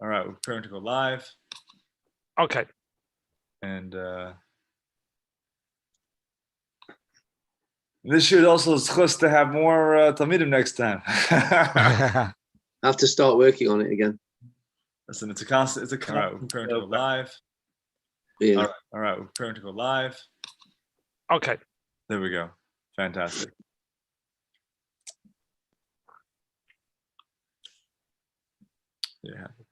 All right, we're preparing to go live. Okay. And this should also chus to have more Talmidim next time. I have to start working on it again. Listen, it's a constant. All right, we're preparing to go live. Yeah. All right, we're preparing to go live. Okay. There we go. Fantastic. There you have it.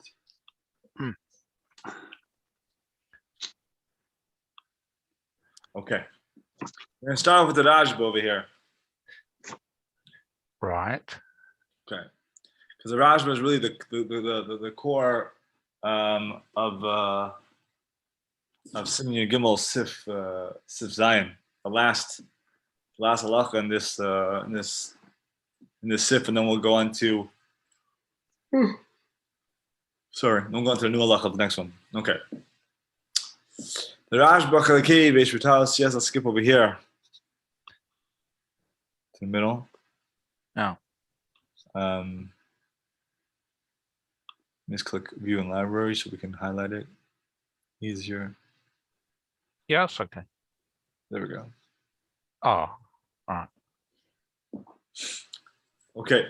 Okay. We're going to start off with the Rajba over here. Right. Okay. Because the Rajba is really the core of Siman Gimel Sif Zion, the last halacha in this Sif, and then we'll go on to. Sorry, we'll go on to the new halacha of the next one. Okay. The Rajba Chalakei Beishvitalis. Yes, let's skip over here to the middle. No. Let's click View in Library so we can highlight it easier. Yes. Okay. There we go. Oh. All right. Okay.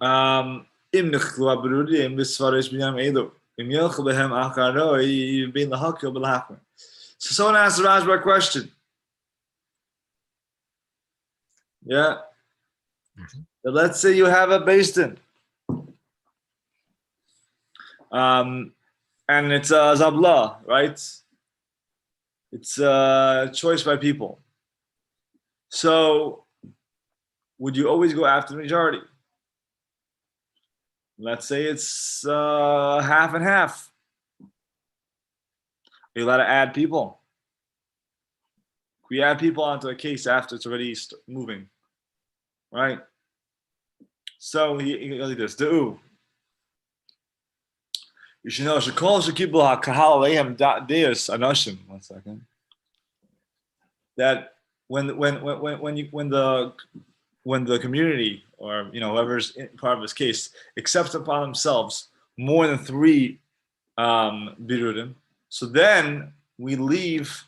Im nechlu aberudim bisvarish b'yam elu. Im yelchu behem acharoi bin lahakil b'lachmer. So someone asked the Rajba a question. Yeah. So let's say you have a basin. And it's a zabla, right? It's a choice by people. So would you always go after the majority? Let's say it's half and half. Are you allowed to add people? We add people onto a case after it's already moving, right? So he like this. Do you should know shekol shekibul hakahal leihem deus anoshim. 1 second. That when the community or whoever's part of this case accepts upon themselves more than 3 birudim, so then we leave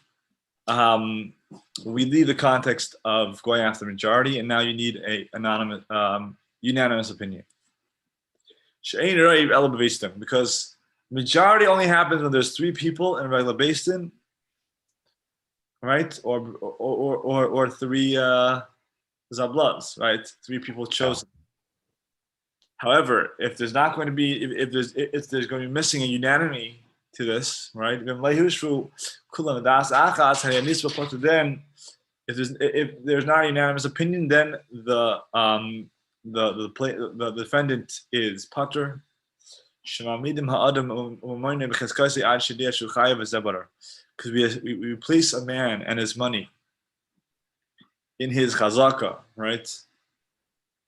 the context of going after the majority, and now you need a unanimous opinion. Because majority only happens when there's 3 people in a regular basin, right? Or 3 zablas, right? 3 people chosen. However, if there's not going to be, if there's going to be missing a unanimity to this, right? Then if there's not a unanimous opinion, then the defendant is patur. Because we place a man and his money in his chazaka, right?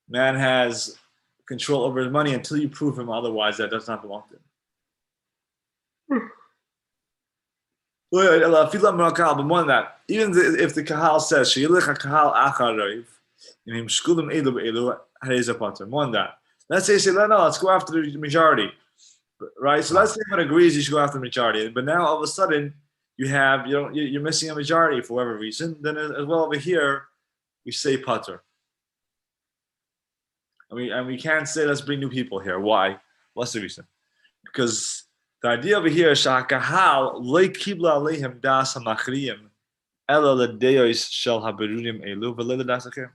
Man has control over his money until you prove him otherwise that does not belong to him. But more than that, even if the kahal says more than that, let's say no, let's go after the majority, right? So let's say everyone agrees you should go after the majority, but now all of a sudden you're missing a majority for whatever reason. Then as well over here, we say pater. And we can't say let's bring new people here. Why? What's the reason? Because the idea over here is shakahal loy kibla alehem das hamachriyim ela ledeos shel haberurim elu v'le ledasachem.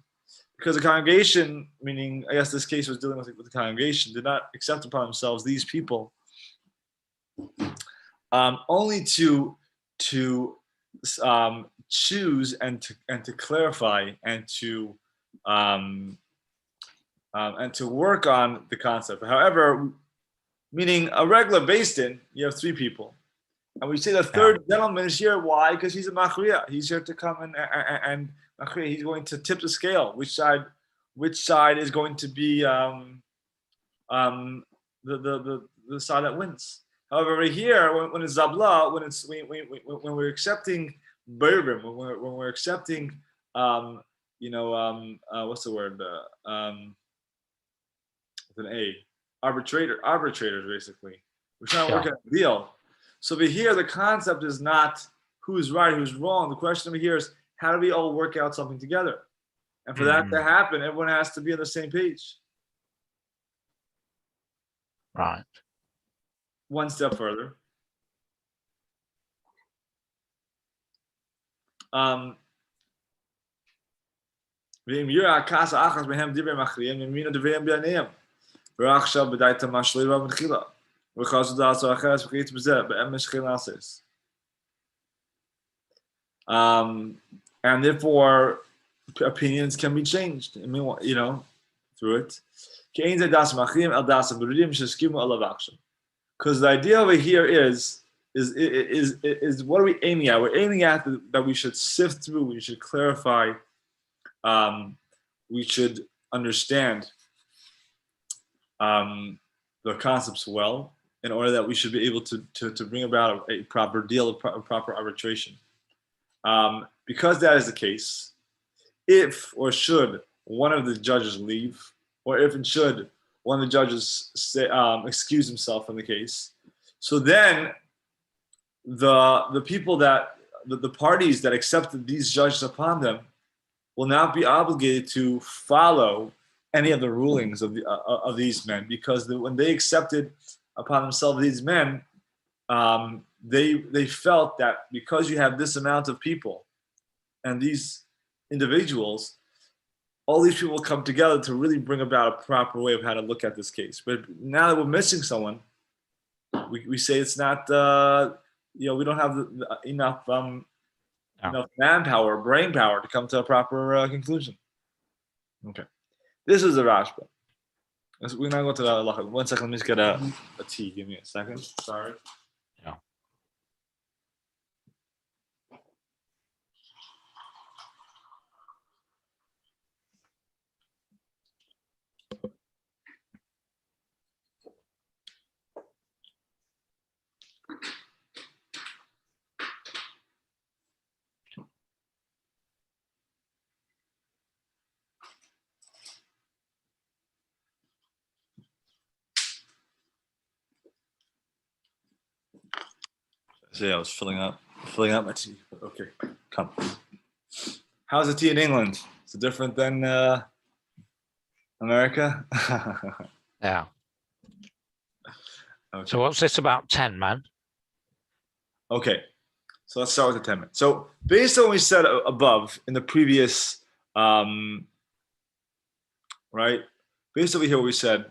Because the congregation, meaning I guess this case was dealing with the congregation, did not accept upon themselves these people only to choose and to clarify and to work on the concept. However, meaning a regular basin, you have 3 people, and we say the third gentleman is here. Why? Because he's a machriya. He's here to come and machriya. He's going to tip the scale. Which side is going to be the side that wins. However, over here, when it's zabla, when we're accepting birim, when we're accepting what's the word with an A, arbitrators basically, We're trying to work out a deal. So over here, the concept is not who's right, who's wrong. The question over here is how do we all work out something together? And for that to happen, everyone has to be on the same page. Right. One step further. ואם יראה הכעס האחרס מהם דברי מכריעים, ימינו דבריהם בעיניהם. ועכשיו בדי תמש לא יראה מתחילה. וחזו דעתו אחרת וחית בזה, באמש חיל נעשס. And therefore, opinions can be changed. I mean, you know, through it. Because the idea over here is what are we aiming at? We're aiming at that we should sift through, we should clarify, we should understand the concepts well, in order that we should be able to bring about a proper deal, a proper arbitration. Because that is the case, if or should one of the judges leave, or if and should one of the judges say, excuse himself from the case, so then the people that the parties that accepted these judges upon them will not be obligated to follow any of the rulings of these men, because when they accepted upon themselves these men, they felt that because you have this amount of people and these individuals, all these people come together to really bring about a proper way of how to look at this case. But now that we're missing someone, we say it's not, we don't have enough manpower, brain power to come to a proper conclusion. Okay. This is the Rashba. We're not going to the halacha. 1 second, let me just get a tea. Give me a second. Sorry. Yeah. So yeah, I was filling up my tea. Okay, come. How's the tea in England? Is it different than America? Yeah. Okay. So what's this about 10, man? Okay, so let's start with the 10 minutes. So based on what we said above in the previous, right? Based over here, we said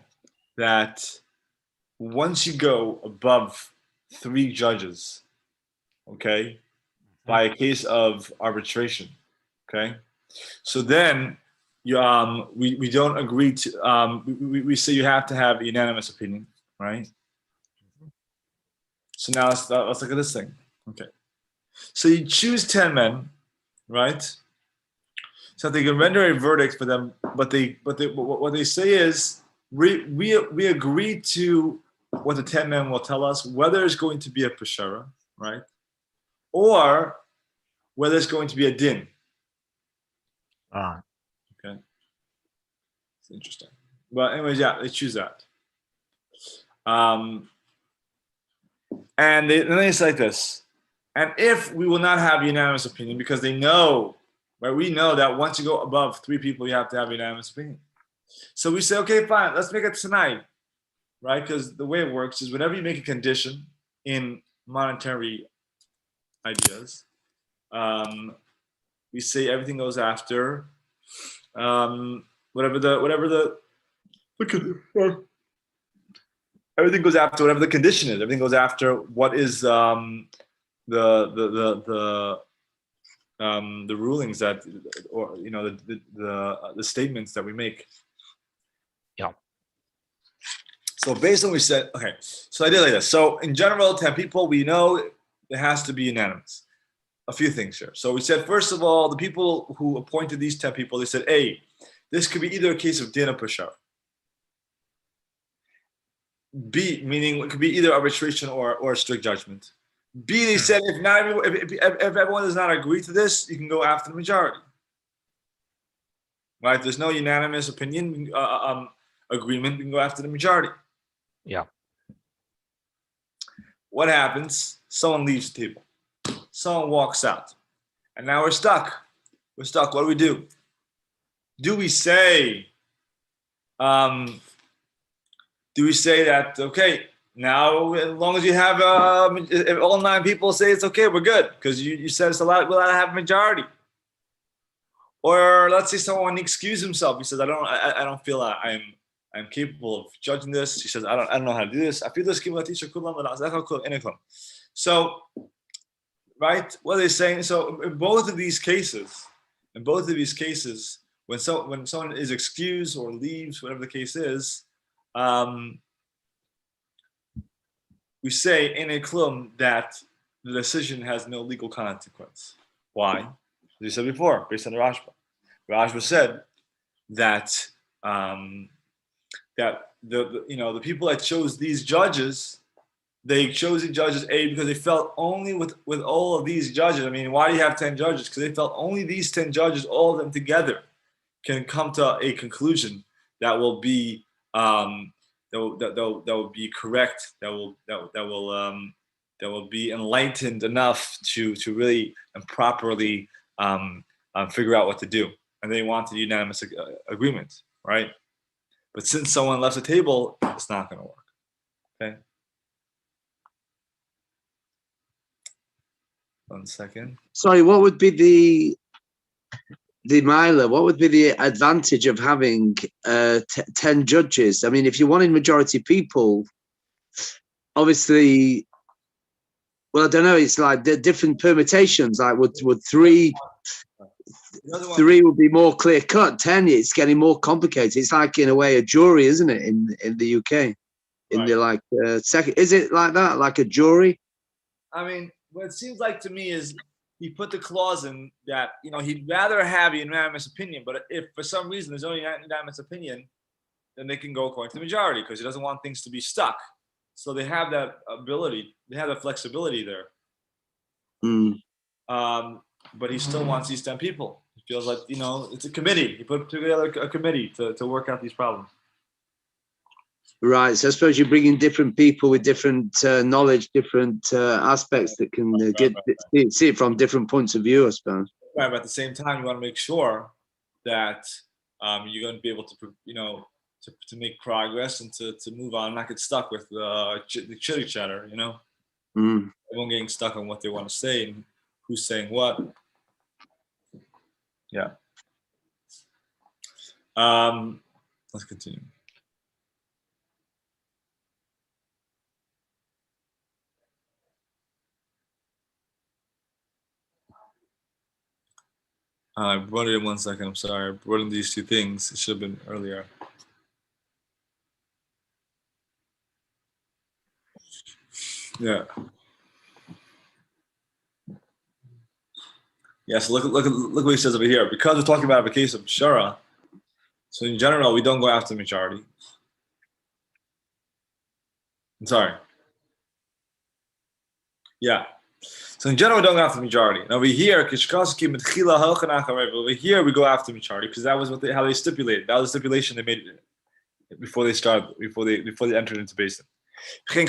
that once you go above 3 judges, okay, by a case of arbitration, okay, so then you we don't agree to we say you have to have a unanimous opinion, right? So now let's look at this thing. Okay, so you choose 10 men, right? So they can render a verdict for them, but what they say is we agree to what the 10 men will tell us, whether it's going to be a peshara, right, or whether it's going to be a din. Right. Okay, it's interesting. But anyways, yeah, they choose that. And then it's like this. And if we will not have unanimous opinion, because they know, right? We know that once you go above 3 people, you have to have unanimous opinion. So we say, okay, fine, let's make it tonight, right? Because the way it works is whenever you make a condition in monetary ideas, we say everything goes after everything goes after whatever the condition is. Everything goes after what is the rulings that, or the statements that we make. Yeah. So based on what we said, okay. So I did like this. So in general, 10 people, we know it has to be unanimous. A few things here. So we said, first of all, the people who appointed these 10 people, they said, A, this could be either a case of din or peshara. B, meaning it could be either arbitration or a strict judgment. B, they said if everyone does not agree to this, you can go after the majority. Right? If there's no unanimous opinion agreement, you can go after the majority. Yeah. what happens? Someone leaves the table. Someone walks out. And now we're stuck. We're stuck. What do we do? Do we say that, okay, now as long as you have if all 9 people say it's okay, we're good, because you said it's allowed, we'll have a majority. Or let's say someone excuse himself. He says, I don't feel I'm capable of judging this. He says, I don't know how to do this. I feel this. So, right, what are they saying? So in both of these cases, when someone is excused or leaves, whatever the case is, we say in a klum that the decision has no legal consequence. Why? As you said before, based on the Rashba. Rashba said that that the people that chose these judges, they chose the judges because they felt only with all of these judges. I mean, why do you have 10 judges? Because they felt only these 10 judges, all of them together, can come to a conclusion that will be that will be correct, that will be enlightened enough to really and properly figure out what to do. And they wanted unanimous agreement, right? But since someone left the table, it's not going to work. Okay. 1 second. Sorry, what would be the Mila? What would be the advantage of having 10 judges? I mean, if you wanted majority people, obviously, well, I don't know. It's like the different permutations. Like, would three would be more clear cut? 10, it's getting more complicated. It's like, in a way, a jury, isn't it? In the UK, in the second, is it like that? Like a jury? I mean, what it seems like to me is he put the clause in that he'd rather have a unanimous opinion, but if for some reason there's only a unanimous opinion, then they can go according to the majority, because he doesn't want things to be stuck. So they have that ability, they have the flexibility there. But he still wants these 10 people. He feels like it's a committee. He put together a committee to work out these problems. Right. So I suppose you bring in different people with different knowledge, different aspects that can see it from different points of view, I suppose. Right. But at the same time, you want to make sure that you're going to be able to, to make progress and to move on, not get stuck with the chitty chatter, Everyone getting stuck on what they want to say and who's saying what. Yeah. Let's continue. I brought it in 1 second. I'm sorry. I brought in these 2 things. It should have been earlier. Yeah. Yes. Look what he says over here. Because we're talking about a case of shara, so in general we don't go after the majority. I'm sorry. Yeah. So in general, we don't go after the majority. And over here, we go after the majority because that was how they stipulated. That was the stipulation they made before they entered into basin. Right?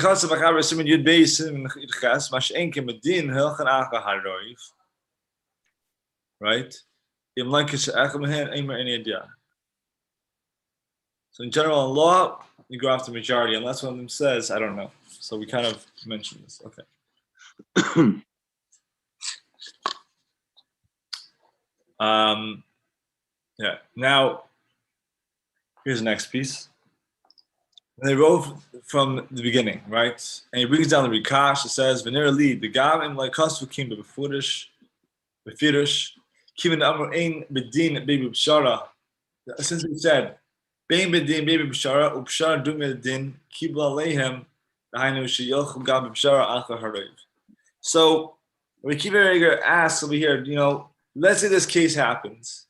So in general, in law, you go after the majority, unless one of them says, I don't know. So we kind of mentioned this. Okay. Yeah. Now, here's the next piece. And they wrote from the beginning, right? And he brings down the Rikash. It says, "Venera lead the gam in like kasu kim befurish, kiven amr ein bedin baby b'shara." Since he said, "Bein bedin baby b'shara ubshara dumel din kibla lehem dahainu sheyochum gam b'shara acha harav." So when Kiva asks over here, let's say this case happens.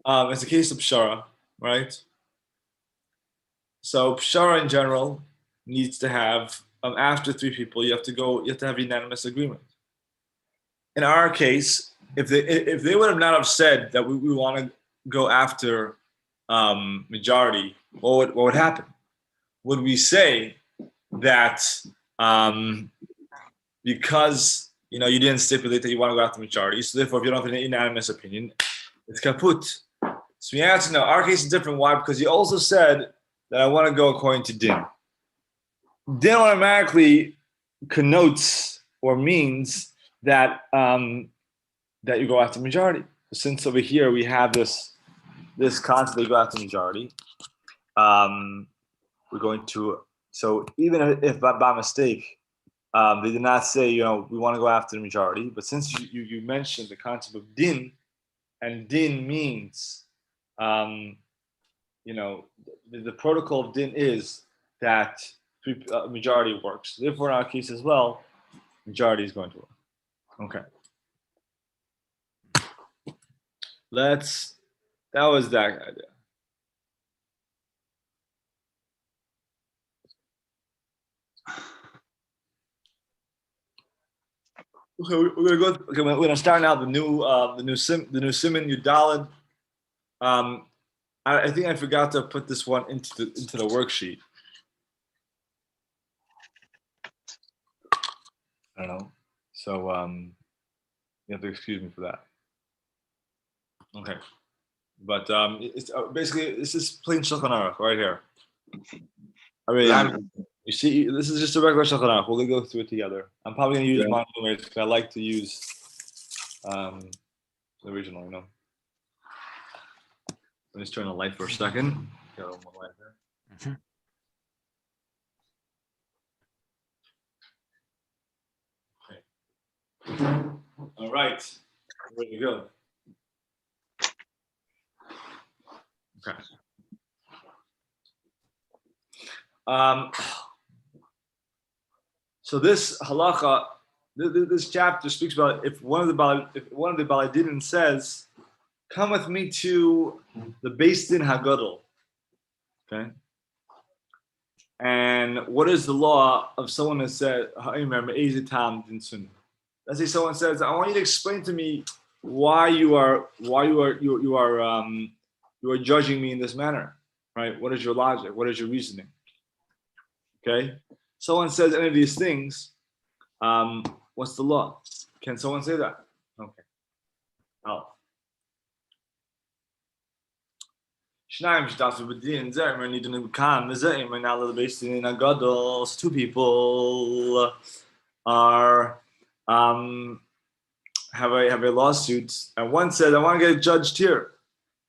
It's a case of pshara, right? So pshara in general needs to have after 3 people, you have to have unanimous agreement. In our case, if they would have not have said that we want to go after majority, what would happen? Would we say that because you didn't stipulate that you want to go after the majority. So therefore, if you don't have an unanimous opinion, it's kaput. So we answer no. Our case is different. Why? Because he also said that I want to go according to din. Din automatically connotes or means that that you go after majority. Since over here we have this concept that you go after majority, we're going to. So even if by mistake they did not say we want to go after the majority, but since you mentioned the concept of din, and din means the protocol of din is that majority works. Therefore, in our case as well, majority is going to work. Okay. That was that idea. Okay, we're gonna go. Okay, we're gonna start now the new Siman Yudalid. I think I forgot to put this one into the worksheet. I don't know. So you have to excuse me for that. Okay, but it's basically this is plain Shulchan Aruch right here. I mean, you see, this is just a regular Shulchan Aruch. We're gonna go through it together. I'm probably gonna use mine because I like to use the original. Let me just turn the light for a second. Got a little more light there. Okay. All right. Ready to go. Okay. So this halacha, this chapter speaks about if one of the Baladinin says, "Come with me to the Beis Din Hagadol." Okay. And what is the law of someone that said, let's say someone says, "I want you to explain to me why you are judging me in this manner, right? What is your logic? What is your reasoning?" Okay. Someone says any of these things. What's the law? Can someone say that? Okay. Oh. Two people are have a lawsuit, and one says, "I want to get judged here."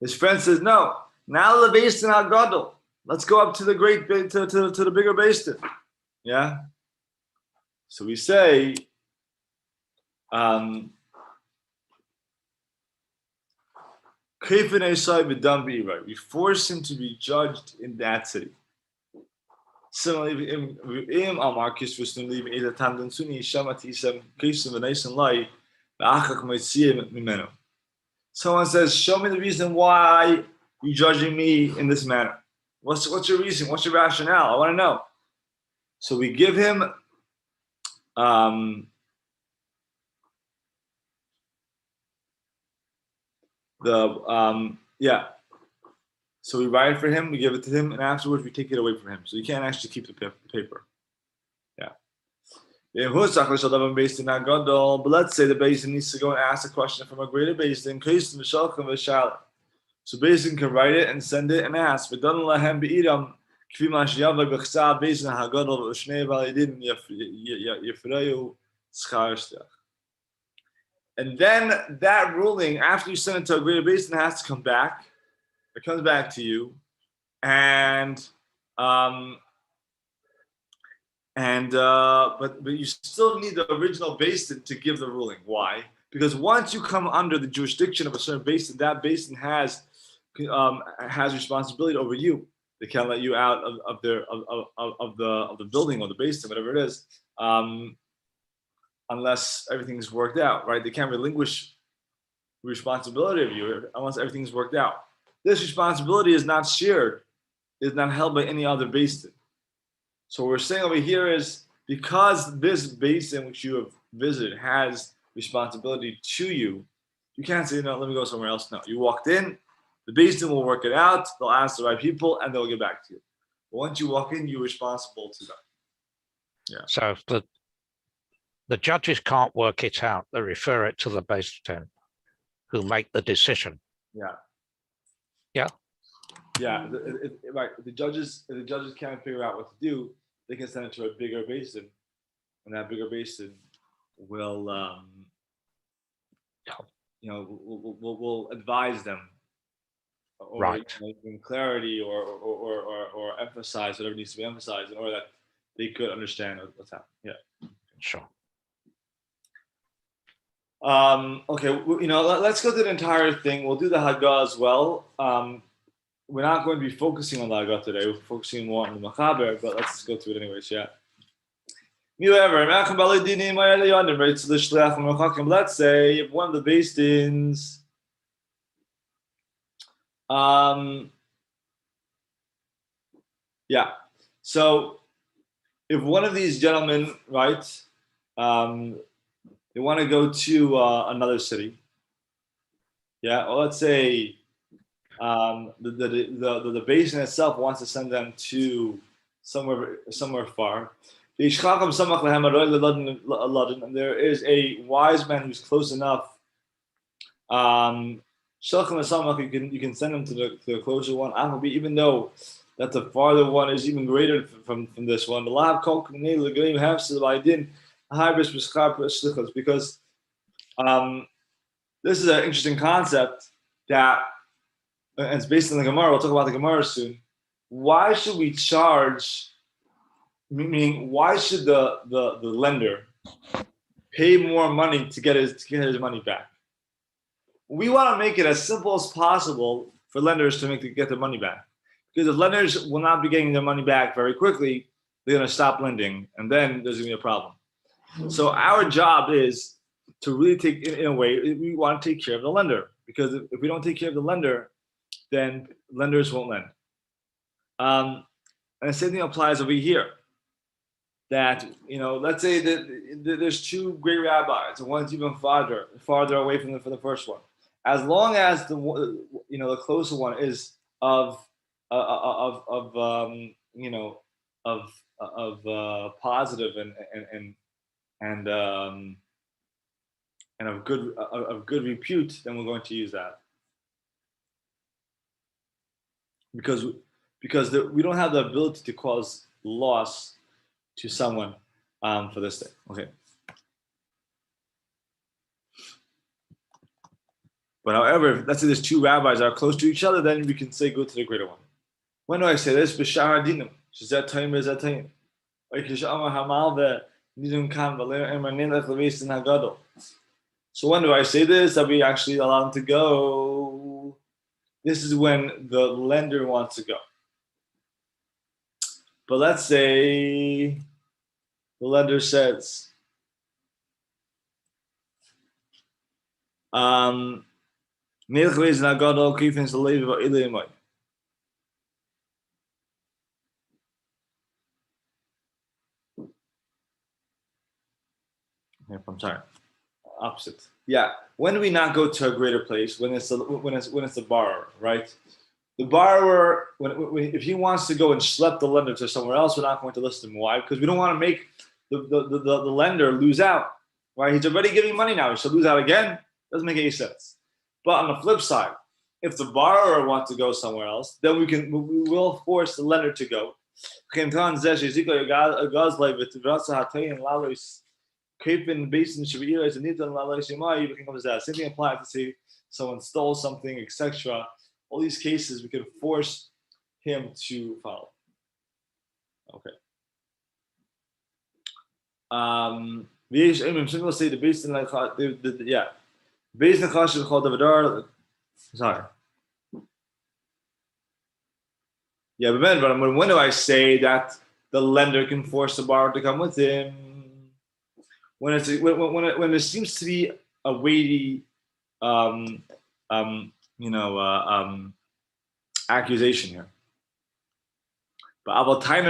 His friend says, "No, now the Beis Din Hagadol. Let's go up to the great to the bigger Beis Din." Yeah. So we say, we force him to be judged in that city. Similarly, someone says, "Show me the reason why you're judging me in this manner. What's your reason? What's your rationale? I want to know." So we give him So we write it for him, we give it to him, and afterwards we take it away from him. So you can't actually keep the paper. Yeah. But let's say the Beis Din needs to go and ask a question from a greater Beis Din. So Beis Din can write it and send it and ask. And then that ruling, after you send it to a greater Beis Din, has to come back. It comes back to you, but you still need the original Beis Din to give the ruling. Why? Because once you come under the jurisdiction of a certain Beis Din, that Beis Din has responsibility over you. They can't let you out of the building or the Beis Din, whatever it is, unless everything's worked out. Right? They can't relinquish responsibility of you unless everything's worked out. This responsibility is not shared, is not held by any other Beis Din. So what we're saying over here is because this Beis Din which you have visited has responsibility to you, you can't say, "No, let me go somewhere else." No, you walked in, the Beis Din will work it out, they'll ask the right people, and they'll get back to you. But once you walk in, you're responsible to them. Yeah. So The judges can't work it out. They refer it to the Beis Din, who make the decision. Yeah. Yeah. Yeah. Right. If the judges can't figure out what to do, they can send it to a bigger basin, and that bigger basin will, will advise them, or Right. bring clarity, or emphasize whatever needs to be emphasized in order that they could understand what's happening. Yeah. Sure. Okay, let's go through the entire thing. We'll do the Haggah as well. We're not going to be focusing on the Haggah today. We're focusing more on the Machaber, but let's go through it anyways. Yeah. Let's say if one of the Beis Dins, yeah. So if one of these gentlemen, right, they want to go to another city, yeah, or let's say the basin itself wants to send them to somewhere far. And there is a wise man who's close enough. You can send them to the closer one, even though that the farther one is even greater from this one. Because this is an interesting concept that, and it's based on the Gemara. We'll talk about the Gemara soon. Why should we charge? Meaning, why should the lender pay more money to get his money back? We want to make it as simple as possible for lenders to get their money back. Because if lenders will not be getting their money back very quickly, they're going to stop lending, and then there's going to be a problem. So our job is to really take, in a way, we want to take care of the lender. Because if we don't take care of the lender, then lenders won't lend. And the same thing applies over here. That, let's say that there's two great rabbis, and one's even farther away from the first one. As long as the closer one is of positive and of good repute, then we're going to use that. Because we don't have the ability to cause loss to someone for this thing. Okay. But however, let's say there's two rabbis that are close to each other, then we can say go to the greater one. When do I say this? B'shar dinim. Shizat time is that time. So when do I say this? That we actually allow them to go? This is when the lender wants to go. But let's say the lender says, okay, I'm sorry. Opposite. Yeah. When do we not go to a greater place? When it's the borrower, right? The borrower, if he wants to go and schlep the lender to somewhere else, we're not going to list him. Why? Because we don't want to make the lender lose out. Right? He's already giving money now. He should lose out again. Doesn't make any sense. But on the flip side, if the borrower wants to go somewhere else, then we will force the lender to go. Same thing applies to say someone stole something, etc. All these cases we can force him to follow. Okay. Say the Beis Din, yeah. Beis Din Chashiv Chol Davadar. Sorry. Yeah, but when do I say that the lender can force the borrower to come with him? When there seems to be a weighty, accusation here. But about time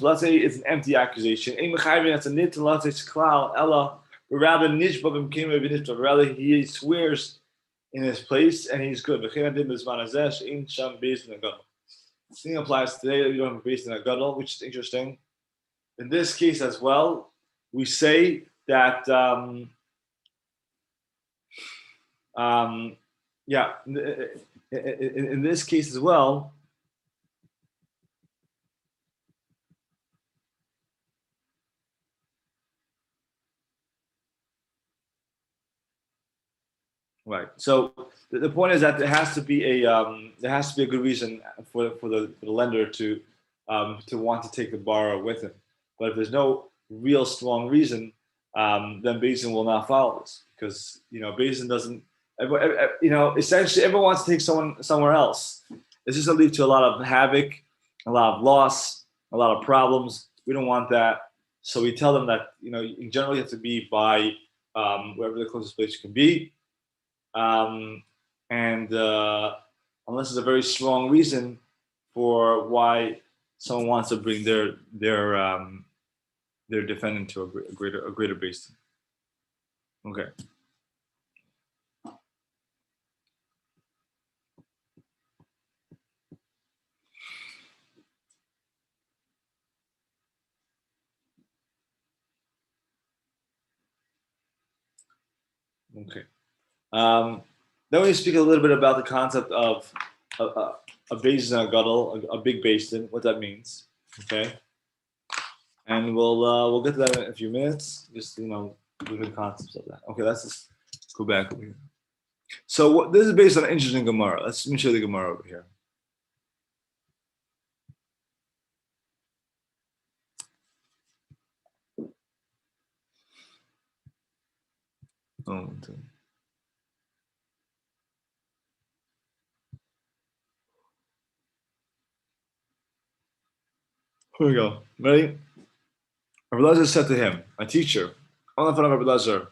let's say it's an empty accusation. It's a nit, let's say it's klal, ella, but rather rather he swears in his place and he's good. This thing applies today that we don't have a Beis Din Gadol, which is interesting. In this case as well, we say that yeah, in this case as well, right. So the point is that there has to be a good reason for the lender to want to take the borrower with him. But if there's no real strong reason, then Basin will not follow this because Basin doesn't. Essentially, everyone wants to take someone somewhere else. It's just going to lead to a lot of havoc, a lot of loss, a lot of problems. We don't want that. So we tell them that in general you have to be by wherever the closest place you can be, and unless there's a very strong reason for why someone wants to bring their defendant to a greater basin. Okay. Okay. Then we speak a little bit about the concept of a basin and a guddle, a big basin, what that means. Okay. And we'll get to that in a few minutes. Just the concepts of that. Okay, let's just go back over here. So this is based on an interesting Gemara. Let me show you the Gemara over here. Here we go. Ready? Rabbi Elazar said to him, a teacher, on the front of Rabbi Elazar.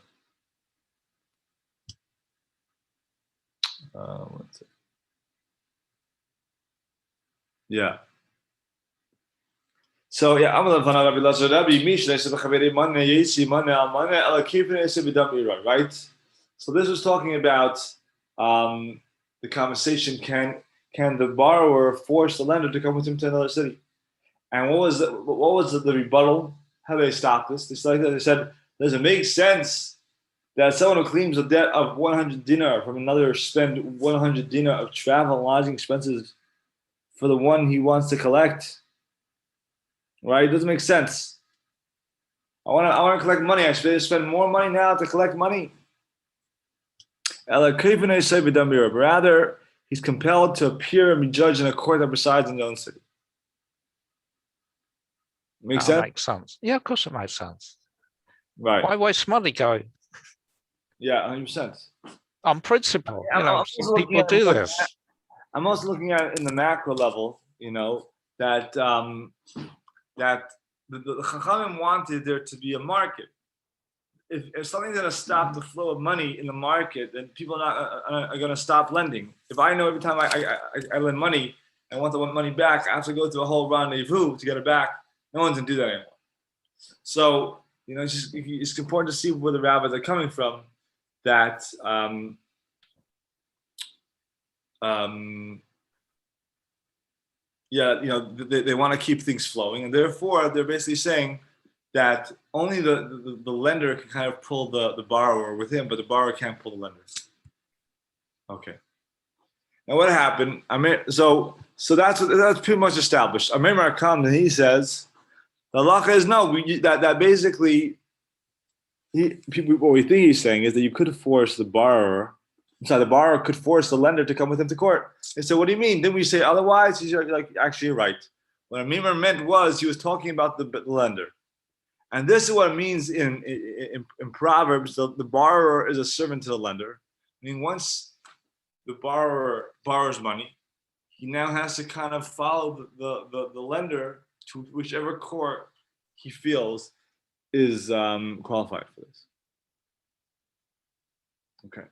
What's it? Yeah. So yeah, I'm on the front of Rabbi Elazar. Rabbi Mishnah said, right? So this was talking about the conversation. Can the borrower force the lender to come with him to another city? And what was the rebuttal? How they stopped this? They said, does it make sense that someone who claims a debt of 100 dinar from another spend 100 dinar of travel and lodging expenses for the one he wants to collect? Right? It doesn't make sense. I want to collect money. I should spend more money now to collect money. Rather, he's compelled to appear and be judged in a court that resides in his own city. Makes sense. Yeah, of course it makes sense. Right. Why waste money going? Yeah, 100%. On principle, people do this. I'm also looking at it in the macro level, that that the Chachamim wanted there to be a market. If something's going to stop the flow of money in the market, then people are going to stop lending. If I know every time I lend money, I want the money back, I have to go through a whole rendezvous to get it back. No one's going to do that anymore. So, it's important to see where the rabbis are coming from, that they want to keep things flowing, and therefore they're basically saying that only the lender can kind of pull the borrower with him, but the borrower can't pull the lender. Okay. Now what happened? So that's pretty much established. Amir Markam, then he says the halacha is no. That basically, what we think he's saying is that you could force the borrower. The borrower could force the lender to come with him to court. And so, what do you mean? Didn't we say otherwise? He's like, actually, you're right. What Amir meant was he was talking about the lender, and this is what it means in Proverbs. The borrower is a servant to the lender. I mean, once the borrower borrows money, he now has to kind of follow the lender to whichever court he feels is qualified for this. Okay.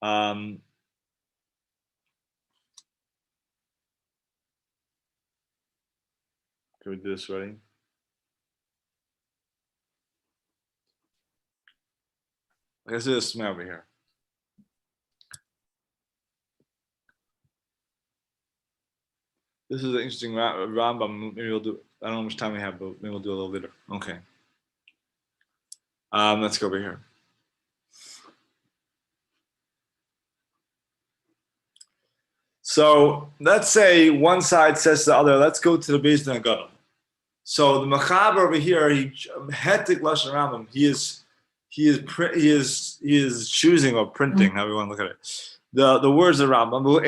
Can we do this ready? Let's do this over here. This is an interesting Rambam. Maybe we'll do I don't know how much time we have, but maybe we'll do a little later. Okay. Let's go over here. So let's say one side says to the other, let's go to the Beis Din HaGadol. So the Mechaber over here, he hetik lashon Rambam. He is choosing or printing, how we want to look at it. The words of Rambam.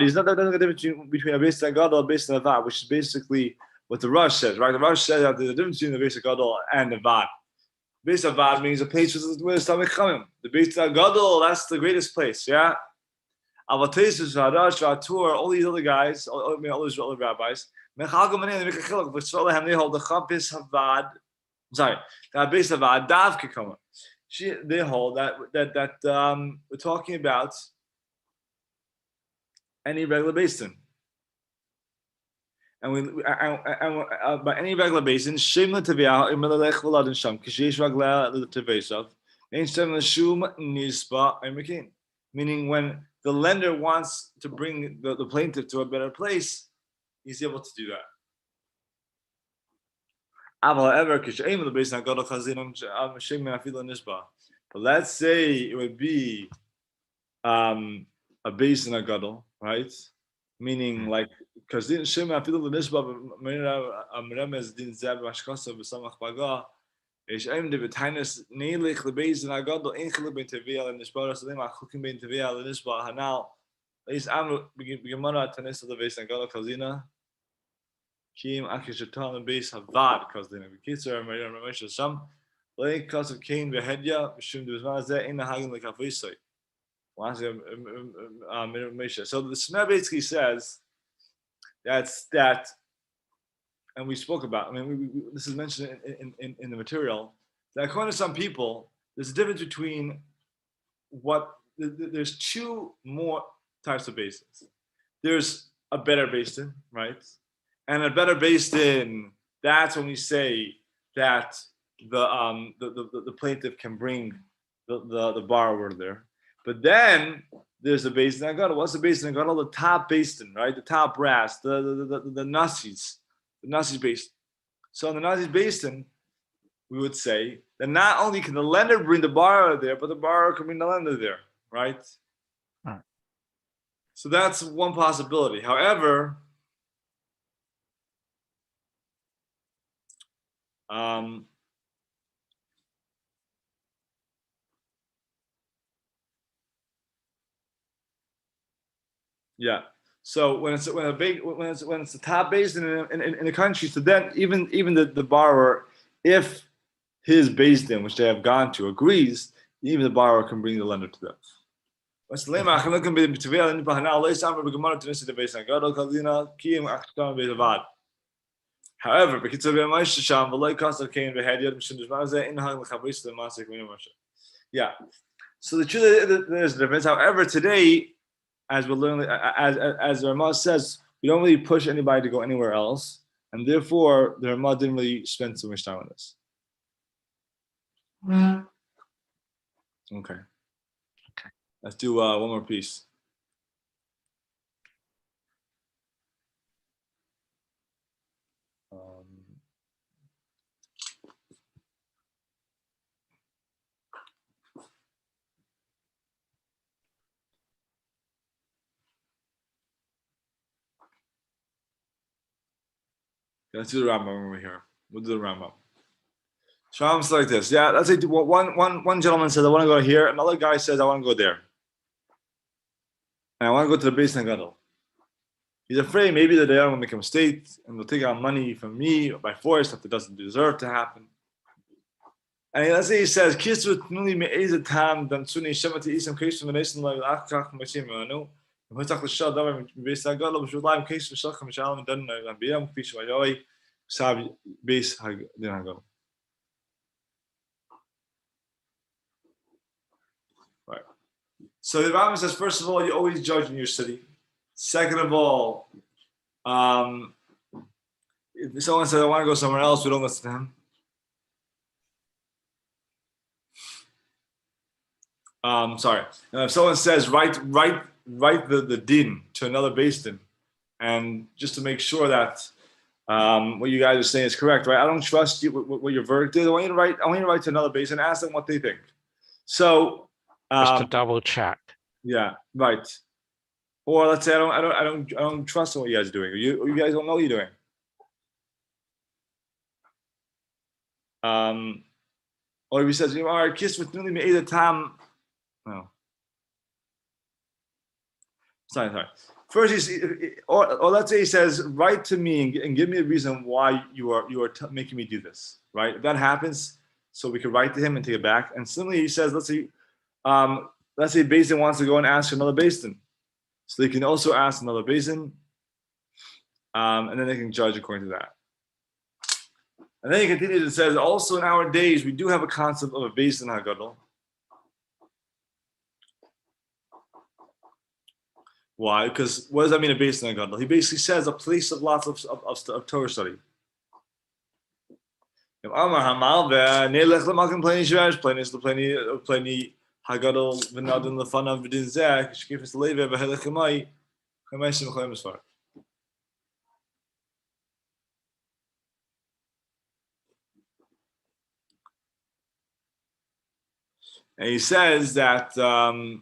He's not doing the difference between a Beis Din HaGadol and a Beis Din HaVad, which is basically what the Rosh says, right? The Rosh says that there's a difference between the Beis HaGadol and the Vad. Beis HaVad means a place where the Talmid Chachamim. The Beis Din HaGadol, that's the greatest place, yeah. Avatesis, Hadash, Vatur, all these other guys, all these other rabbis, they hold the Champis Havad. Sorry, that Beis HaVad Dav Kikama. They hold that we're talking about any regular Beis Din. And by any regular Beis Din, Shem L'Teviyah Imelech V'Ladin Sham Kishish Ragla L'Tevesav Ein Shem L'Shum Nispa Eimekin. Meaning, when the lender wants to bring the plaintiff to a better place, he's able to do that. But let's say it would be a Beis Din HaGadol, right? Meaning, like, because din Shem afilu l'nisba b'meremez din zeb b'ashkasa b'samach baga. Is aim de betainis nelich lebeis in agadol inchlik ben tevia l'nisba rasadim achlukim ben tevia l'nisba hanal. Is am b'gemara tanis lebeis in agadol kazina. Kim akishatan lebeis havad kazina. B'kitzer Maria Ramesh Sham. Leik kas of Cain v'hedya b'shum de b'zman zeh in the hagin l'kafisay. So the Shema basically says that, and we spoke about. I mean, this is mentioned in the material. That according to some people, there's a difference between there's two more types of Beis Din. There's a better Beis Din, right? And a better Beis Din, that's when we say that the plaintiff can bring the borrower there. But then there's the Beis Din HaGadol. What's the Beis Din HaGadol? The top Beis Din, right? The top brass, the Nazis Beis Din. So in the Nazis Beis Din, we would say that not only can the lender bring the borrower there, but the borrower can bring the lender there, right? Right. So that's one possibility. However, yeah. So when it's the top Beis Din in the country, so then even the borrower, if his Beis Din, which they have gone to, agrees, even the borrower can bring the lender to them. However, yeah. So the truth there's a difference. However, today, as we're learning, as the Ramah says, we don't really push anybody to go anywhere else, and therefore the Ramah didn't really spend so much time on this. Okay. Let's do one more piece. Let's do the Rambam over here. We'll do the Rambam. So Rambam's like this. Yeah, let's say one gentleman says, I want to go here. Another guy says, I want to go there. And I want to go to the Beis Din HaGadol. He's afraid maybe that they are going to make a mistake and they'll take out money from me by force if it doesn't deserve to happen. And let's say he says, Kisru tnuli me'ezet tam dan tsuni shemati isam kesu v'nesin la achkach machim v'anu. V'hotzach l'shal davar Beis Din HaGadol v'shulayim kesu v'shalcha v'shalam v'dan v'biyam k'fish v'ayoi sabi Beis Din HaGadol. Right. So the Rambam says, first of all, you always judge in your city. Second of all, if someone says, I want to go somewhere else, we don't listen to him. Sorry. If someone says, write the din to another Beis Din, and just to make sure that what you guys are saying is correct, right? I don't trust you. What your verdict is. I want you to write to another base and ask them what they think. So, Just to double check. yeah, right. Or let's say I don't trust in what you guys are doing. Or you guys don't know what you're doing. Or if he says, all right, kiss with me either time. No. Sorry. First, or let's say he says, write to me and give me a reason why you are making me do this. Right? If that happens, so we could write to him and take it back. And similarly, he says, let's say Basin wants to go and ask another Basin. So they can also ask another Basin, and then they can judge according to that. And then he continues and says, also in our days, we do have a concept of a Basin HaGadol. Why? Because what does that mean, a Basin HaGadol? He basically says a place of lots of Torah study. Hagadol v'nadin lefanav v'din zeh shkifas leve v'helechemai chemesim v'choyim esfar. And he says that then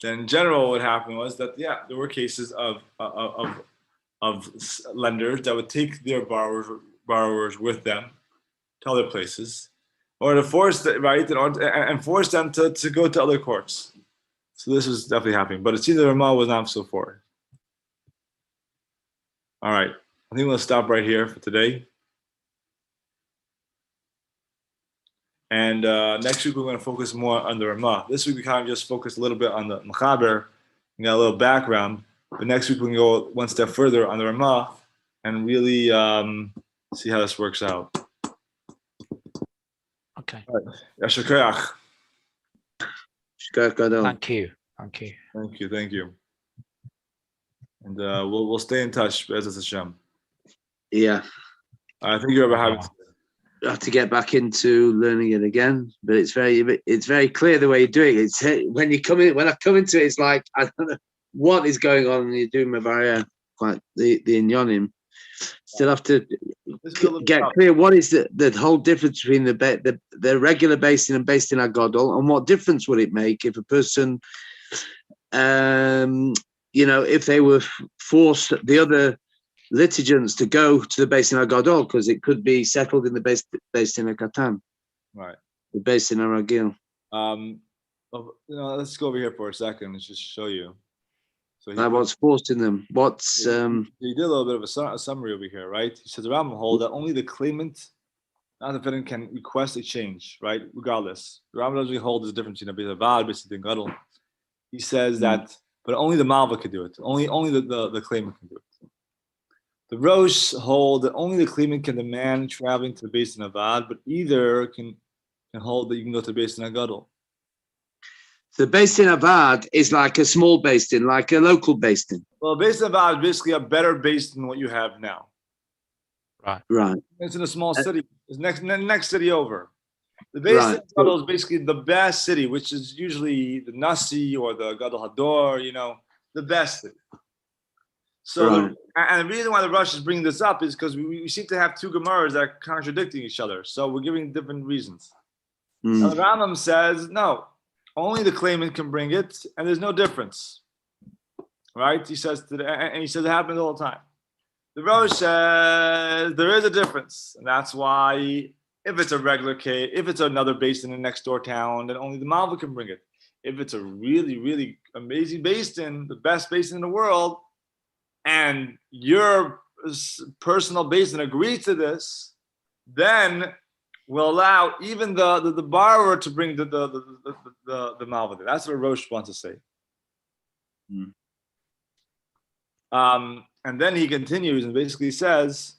in general what happened was that there were cases of lenders that would take their borrowers with them to other places, or to force and force them to go to other courts. So this was definitely happening, but it seems the Ramah was not so for it. All right, I think we'll stop right here for today. And next week we're going to focus more on the Ramah. This week we kind of just focused a little bit on the Mechaber, and got a little background. But next week we can go one step further on the Ramah and really see how this works out. Okay. Yasher koach. Thank you. Thank you. And we'll stay in touch, Be'ezus Hashem. Yeah. I think you're having. I have to get back into learning it again, but it's very clear the way you do it. It's when I come into it, it's like I don't know what is going on, and you're doing my barrier, like the Inyonim. Still have to get clear what is the whole difference between the regular Basin and Basin HaGadol, and what difference would it make if a person, if they were forced, the other litigants, to go to the Basin HaGadol, because it could be settled in the Basin HaKatan, right? The Basin HaRagil. Let's go over here for a second. Let's just show you. So what's forced in them? He did a little bit of a summary over here, right? He says the Rambam hold that only the claimant, not the defendant, can request a change, right? Regardless, the Rambam doesn't really hold this difference in a bit of Avad, Basin Gadol. He says that, but only the Malva can do it. Only the claimant can do it. The Rosh hold that only the claimant can demand traveling to the Basin Avad, but either can hold that you can go to the Basin HaGadol. The Basin Avad is like a small basin, like a local basin. Well, Basin Avad is basically a better basin than what you have now. Right. It's in a small city. It's next city over. The Basin Gadol is basically the best city, which is usually the Nasi or the Gadol Hador, the best city. So, and the reason why the Rosh is bringing this up is because we seem to have two Gemaras that are contradicting each other. So we're giving different reasons. Now, the Rambam says, no, only the claimant can bring it, and there's no difference. Right? He says and he says it happens all the time. The Rosh says there is a difference, and that's why if it's a regular case, if it's another basin in the next door town, then only the Malva can bring it. If it's a really, really amazing basin, the best basin in the world, and your personal basin agrees to this, then we'll allow even the borrower to bring the Malva. That's what Rosh wants to say. And then he continues and basically says,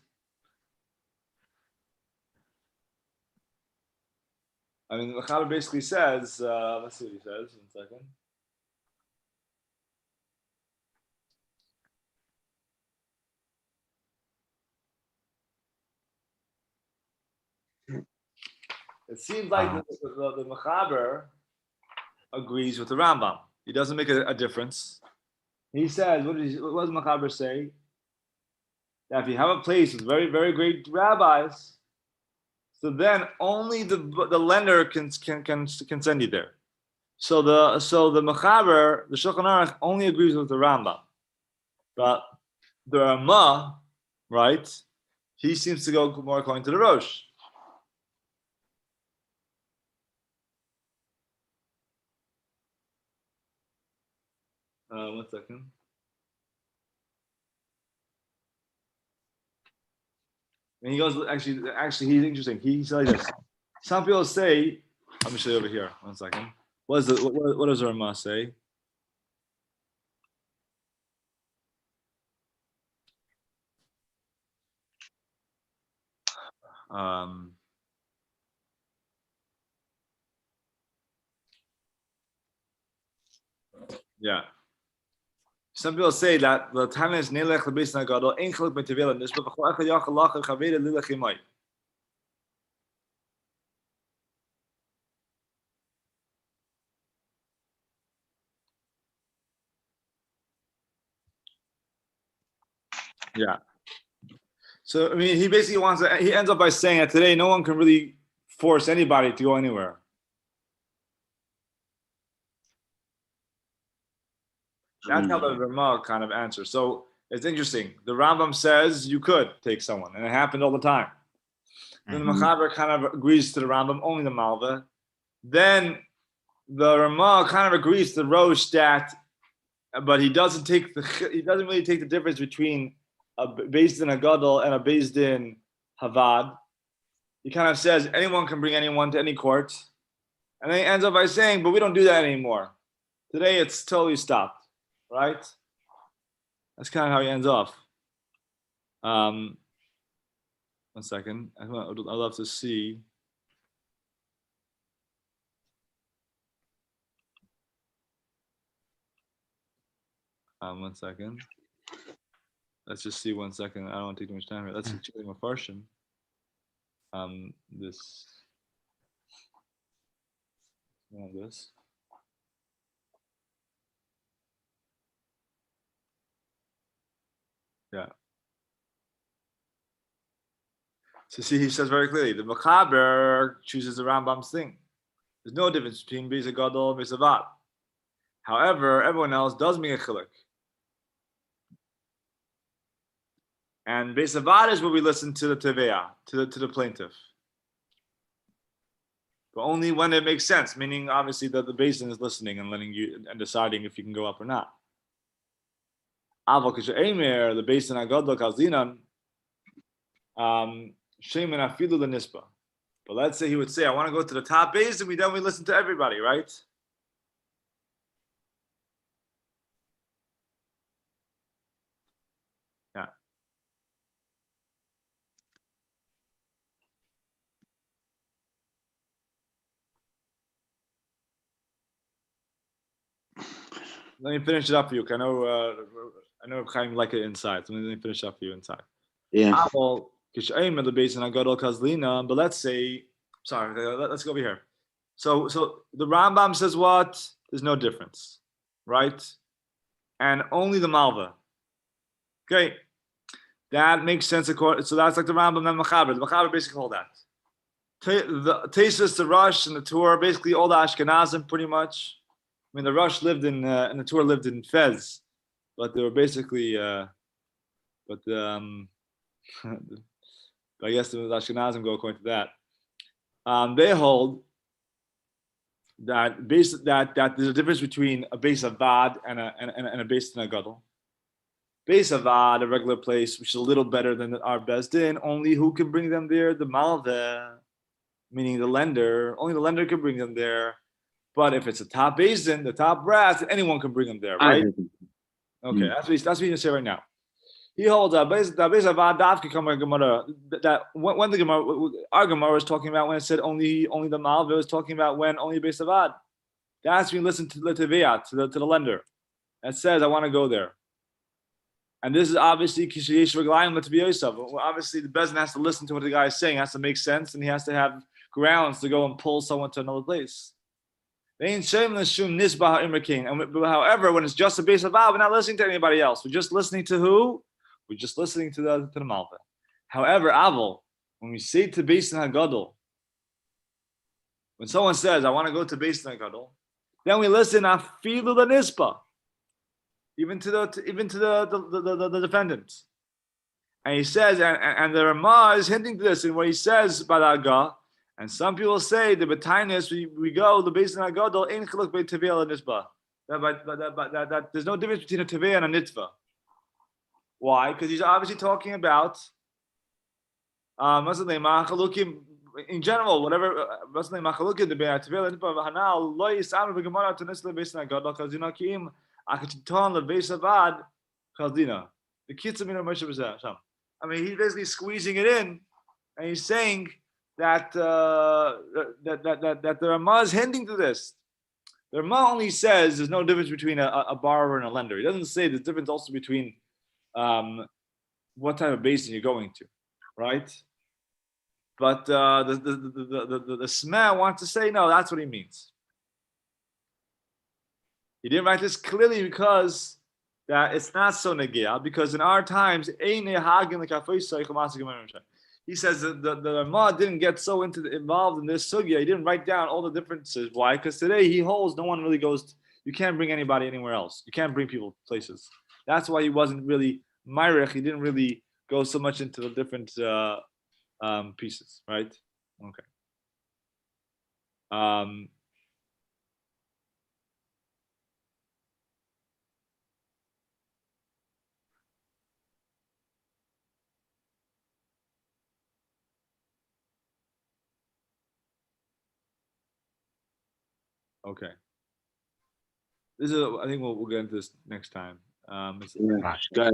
the Chaber basically says, let's see what he says in a second. It seems like the Mechaber agrees with the Rambam. He doesn't make a difference. He says, what does Mechaber say? that if you have a place with very, very great rabbis, so then only the lender can send you there. So the Mechaber, the Shulchan Aruch, only agrees with the Rambam, but the Ramah, right? He seems to go more according to the Rosh. One second. And he goes, actually, he's interesting. He said like this. Some people say, let me show you over here. 1 second. What does the Ramah say? Yeah. Some people say that the Tana is Nelech Lebis Nagadol, Ein Chaluk Metevil, and this book, Chol Echad Yachal Lach Chaveda Lilach Imai. Yeah. So I mean, he basically wants to. He ends up by saying that today no one can really force anybody to go anywhere. That's how the Ramah kind of answers. So it's interesting. The Rambam says you could take someone, and it happened all the time. Then the Mechaber kind of agrees to the Rambam, only the Malva. Then the Ramah kind of agrees to the Rosh that, but he doesn't really take the difference between a based in a Gadol and a based in Havad. He kind of says anyone can bring anyone to any court, and then he ends up by saying, but we don't do that anymore. Today it's totally stopped. Right? That's kind of how he ends off. 1 second. I'd love to see. One second. Let's just see 1 second. I don't want to take too much time here. Let's check my Farshim. This. This. Yeah. So see, he says very clearly, the Mechaber chooses the Rambam's thing. There's no difference between Beis Gadol and Beis Avad. However, everyone else does make a chiluk. And Beis Avad is where we listen to the Teveah, to the plaintiff. But only when it makes sense, meaning obviously that the basin is listening and letting you and deciding if you can go up or not. The basin Agadol Kalzinan, Shemin Afilu the Nispa. But let's say he would say, I want to go to the top base, and we listen to everybody, right? Yeah. Let me finish it up for you. I know Chaim like it inside. So let me finish up for you inside. Yeah. But let's say, sorry, let's go over here. So the Rambam says what? There's no difference, right? And only the Malva. Okay, that makes sense. So that's like the Rambam and Mechaber. The Mechaber basically hold that. The Tesis, the Rush, and the Tur, basically all the Ashkenazim, pretty much. I mean, the Rush lived in, and the Tur lived in Fez, but they were basically, I guess the Ashkenazim go according to that. They hold that that there's a difference between a base of Vad and a base in a Gadol. Base of Vad, a regular place, which is a little better than our Bezdin. Only who can bring them there? The Malveh, meaning the lender. Only the lender can bring them there. But if it's a top basin, the top brass, anyone can bring them there, right? Okay, that's what he's gonna say right now. He holds that when the Gemara, our Gemara was talking about when it said only the Malveh, was talking about when only base of Vad. That's when you listen to the Teveah, to the lender, that says I want to go there. And this is obviously obviously the Bezin has to listen to what the guy is saying, it has to make sense, and he has to have grounds to go and pull someone to another place. However, when it's just a base of Vad, we're not listening to anybody else. We're just listening to who? We're just listening to the Malva. However, Aval, when we say to Beis Din Hagadol, when someone says, I want to go to Beis Din Hagadol, then we listen afilu the nispa, even to the defendant. And he says, and the Ramah is hinting to this in what he says by the Aga. And some people say the B'tainis, we go the Beis Din Hagadol in chiluk bei tevei and nispa. That there's no difference between a tevei and a nitva. Why? Because he's obviously talking about in general, whatever because you know I mean he's basically squeezing it in and he's saying that that the Ramah is hinting to this. The Ramah only says there's no difference between a borrower and a lender. He doesn't say there's difference also between what type of basin you're going to, right? But the Smeh wants to say no. That's what he means. He didn't write this clearly because that it's not so negia. Because in our times, he says that the Ramah didn't get so involved in this sugya. He didn't write down all the differences. Why? Because today he holds no one really goes. You can't bring anybody anywhere else. You can't bring people places. That's why he wasn't really Myrich. He didn't really go so much into the different pieces, right? Okay. Okay. This is. I think we'll get into this next time. Okay.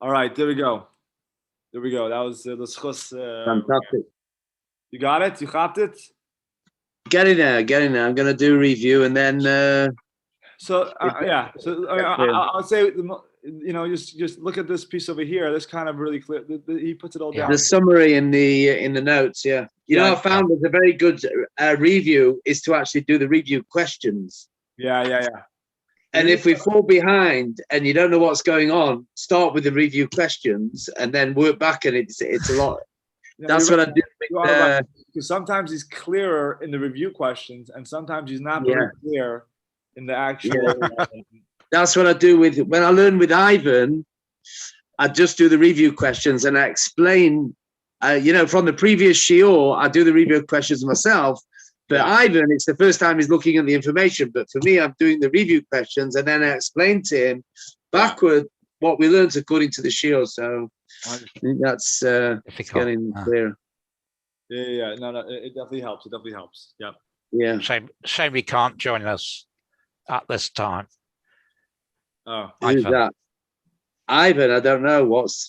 All right. There we go. There we go. That was the schus. Fantastic. You got it. You hopped it. Getting there. I'm going to do a review and then. So yeah. So I'll say just look at this piece over here. This kind of really clear. He puts it all down. The summary in the notes. Yeah. You know, I found there's a very good review is to actually do the review questions. Yeah. And if we fall behind and you don't know what's going on, start with the review questions and then work back, and it's a lot. That's what I do. Because sometimes he's clearer in the review questions, and sometimes he's not very clear in the actual. Yeah. That's what I do when I learn with Ivan. I just do the review questions and I explain. From the previous shiur, I do the review questions myself. But Ivan, it's the first time he's looking at the information. But for me, I'm doing the review questions and then I explain to him backward what we learned according to the shiur. So I think that's getting clear. Yeah. No, it definitely helps. It definitely helps. Yeah. Yeah. Shame he can't join us at this time. Oh, who's that? Ivan, I don't know. What's